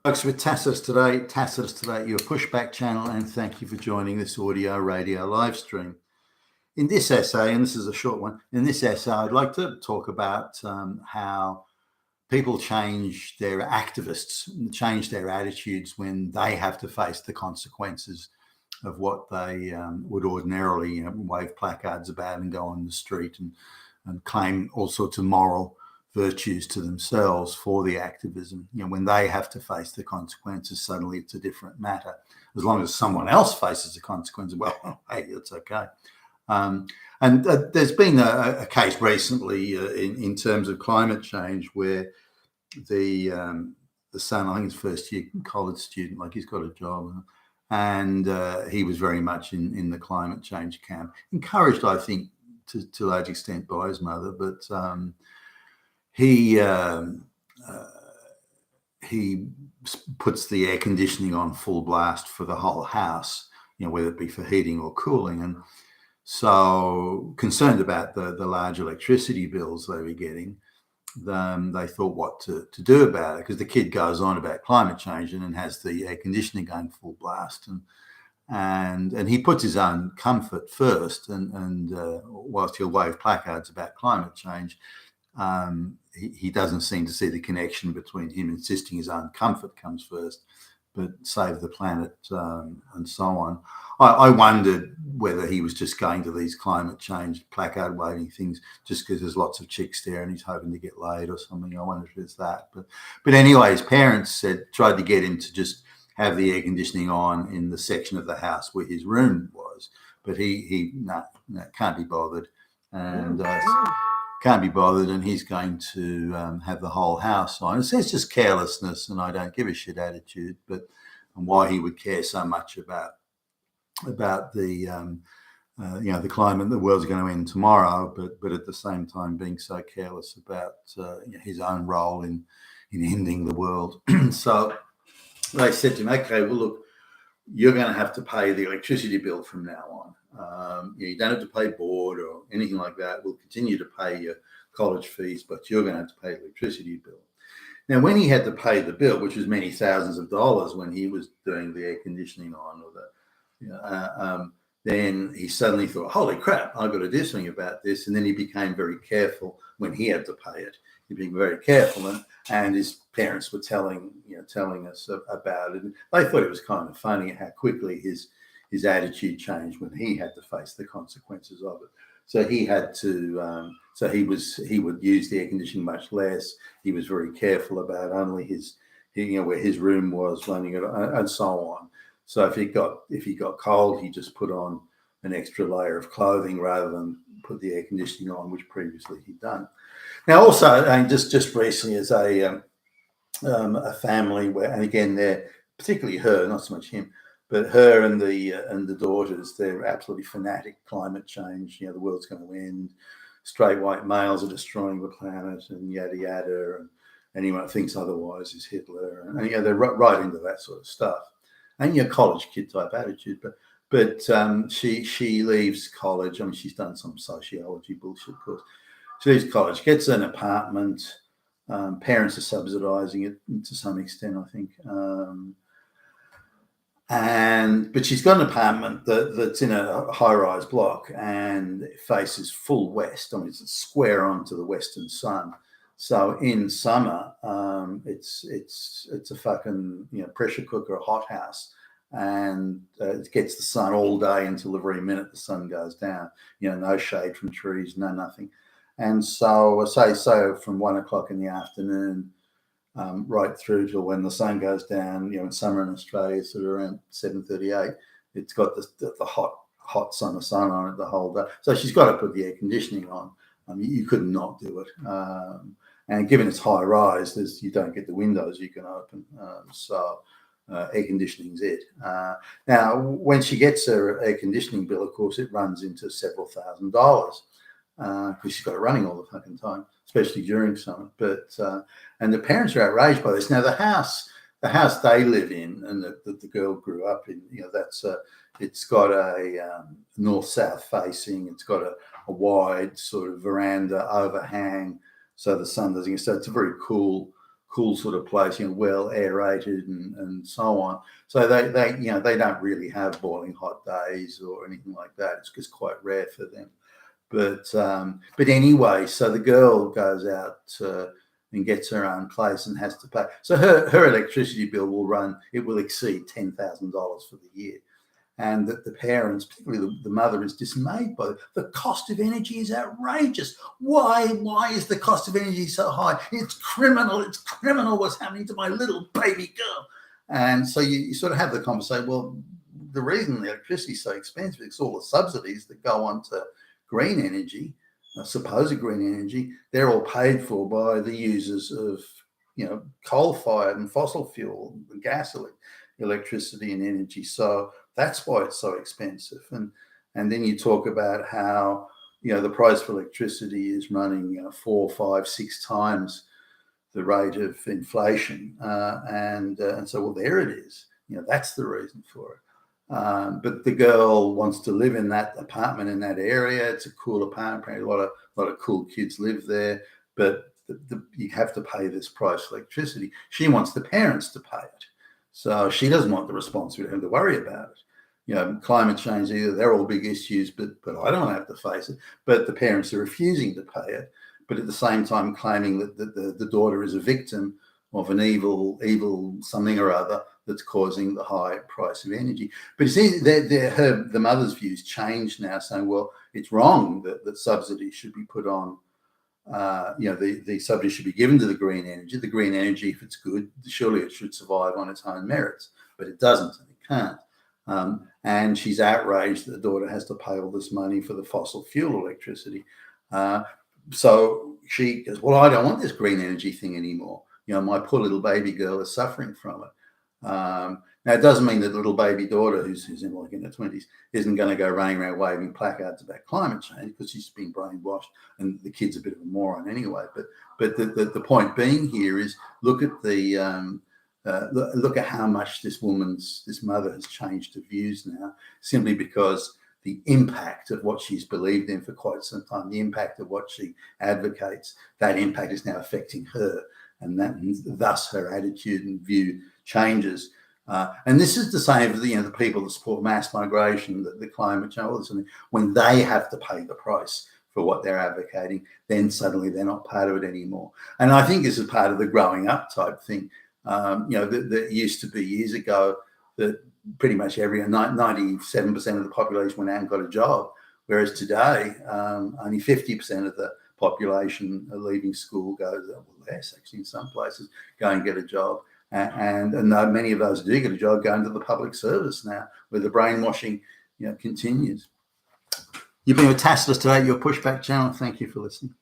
Folks, with Tacitus today, your pushback channel, and thank you for joining this audio radio live stream. In this essay, and this is a short one, in this essay, I'd like to talk about how people change their change their attitudes when they have to face the consequences of what they would ordinarily, wave placards about and go on the street and claim all sorts of moral virtues to themselves for the activism. When they have to face the consequences, suddenly it's a different matter. As long as someone else faces the consequences, well, hey, it's okay. And there's been a case recently in terms of climate change where the son, I think he's first year college student, like he's got a job, and he was very much in the climate change camp, encouraged, I think, to a large extent by his mother, but he puts the air conditioning on full blast for the whole house, whether it be for heating or cooling. And so, concerned about the large electricity bills they were getting, they thought what to do about it, because the kid goes on about climate change and then has the air conditioning going full blast, and he puts his own comfort first, and whilst he'll wave placards about climate change, he doesn't seem to see the connection between him insisting his own comfort comes first, but save the planet, and so on. I wondered whether he was just going to these climate change placard waving things just because there's lots of chicks there and he's hoping to get laid or something. I wonder if it's that. But anyway, his parents tried to get him to just have the air conditioning on in the section of the house where his room was, but he can't be bothered, and can't be bothered, and he's going to have the whole house on. It's just carelessness and I don't give a shit attitude, and why he would care so much about the the climate, the world's going to end tomorrow, but at the same time being so careless about his own role in ending the world. So they said to him, okay, well, look, you're going to have to pay the electricity bill from now on. You don't have to pay board or anything like that. We'll continue to pay your college fees, but you're going to have to pay the electricity bill. Now, when he had to pay the bill, which was many thousands of dollars when he was doing the air conditioning on, then he suddenly thought, holy crap, I've got to do something about this. And then he became very careful when he had to pay it. He'd been very careful, and his parents were telling us about it. And they thought it was kind of funny how quickly his attitude changed when he had to face the consequences of it. So he had to. He would use the air conditioning much less. He was very careful about only where his room was running it, and so on. So if he got cold, he just put on an extra layer of clothing rather than put the air conditioning on, which previously he'd done. Now, also, just recently, as a family where, and again, they're particularly her, not so much him, but her and the daughters, they're absolutely fanatic climate change. The world's going to end. Straight white males are destroying the planet, and yada yada. And anyone that thinks otherwise is Hitler. And they're right into that sort of stuff. And college kid type attitude. But she leaves college. I mean, she's done some sociology bullshit course. She leaves college, gets an apartment. Parents are subsidizing it to some extent, I think. But she's got an apartment that's in a high-rise block and it faces full west. I mean, it's square onto the western sun. So in summer, it's a fucking pressure cooker, hothouse, and it gets the sun all day until the very minute the sun goes down. No shade from trees, no nothing. And so say from 1 o'clock in the afternoon right through till when the sun goes down. In summer in Australia, sort of around 7:38, it's got the hot summer sun on it the whole day. So she's got to put the air conditioning on. You could not do it. And given it's high rise, you don't get the windows you can open. So air conditioning's it. Now, when she gets her air conditioning bill, of course, it runs into several $1,000s because she's got it running all the fucking time, especially during summer. And the parents are outraged by this. Now, the house they live in and that the girl grew up in, it's got a north-south facing. It's got a wide sort of veranda overhang, so the sun doesn't get. So it's a very cool cool sort of place, well aerated and so on. So they don't really have boiling hot days or anything like that. It's just quite rare for them. But anyway, so the girl goes out and gets her own place and has to pay. So her electricity bill will exceed $10,000 for the year. And that the parents, particularly the mother, is dismayed by it. The cost of energy is outrageous. Why is the cost of energy so high? It's criminal. It's criminal what's happening to my little baby girl. And so you sort of have the conversation, well, the reason the electricity is so expensive is all the subsidies that go on to green energy, supposed green energy. They're all paid for by the users of, coal-fired and fossil fuel, gas, electricity and energy. So that's why it's so expensive. And then you talk about how, the price for electricity is running 4, 5, 6 times the rate of inflation. And so, well, there it is. That's the reason for it. But the girl wants to live in that apartment in that area. It's a cool apartment. Apparently a lot of cool kids live there. But you have to pay this price for electricity. She wants the parents to pay it. So she doesn't want the responsibility to worry about it. Climate change, they're all big issues, but I don't have to face it. But the parents are refusing to pay it, but at the same time claiming that the daughter is a victim of an evil something or other that's causing the high price of energy. But you see, the mother's views changed now, saying, well, it's wrong that subsidies should be put on. The subsidy should be given to the green energy. The green energy, if it's good, surely it should survive on its own merits, but it doesn't, and it can't. And she's outraged that the daughter has to pay all this money for the fossil fuel electricity. So she goes, well, I don't want this green energy thing anymore. My poor little baby girl is suffering from it. Now, it doesn't mean that the little baby daughter who's in her 20s isn't going to go running around waving placards about climate change, because she's been brainwashed, and the kid's a bit of a moron anyway. But the point being here is look at how much this mother has changed her views now, simply because the impact of what she's believed in for quite some time, the impact of what she advocates, that impact is now affecting her, and thus her attitude and view changes. And this is the same for the people that support mass migration, the climate change, all this, and when they have to pay the price for what they're advocating, then suddenly they're not part of it anymore. And I think this is part of the growing up type thing. That used to be years ago that pretty much 97% of the population went out and got a job, whereas today only 50% of the population are leaving school, less actually in some places, go and get a job. And many of those do get a job, go into the public service now, where the brainwashing continues. You've been with Tacitus today, your Pushback channel. Thank you for listening.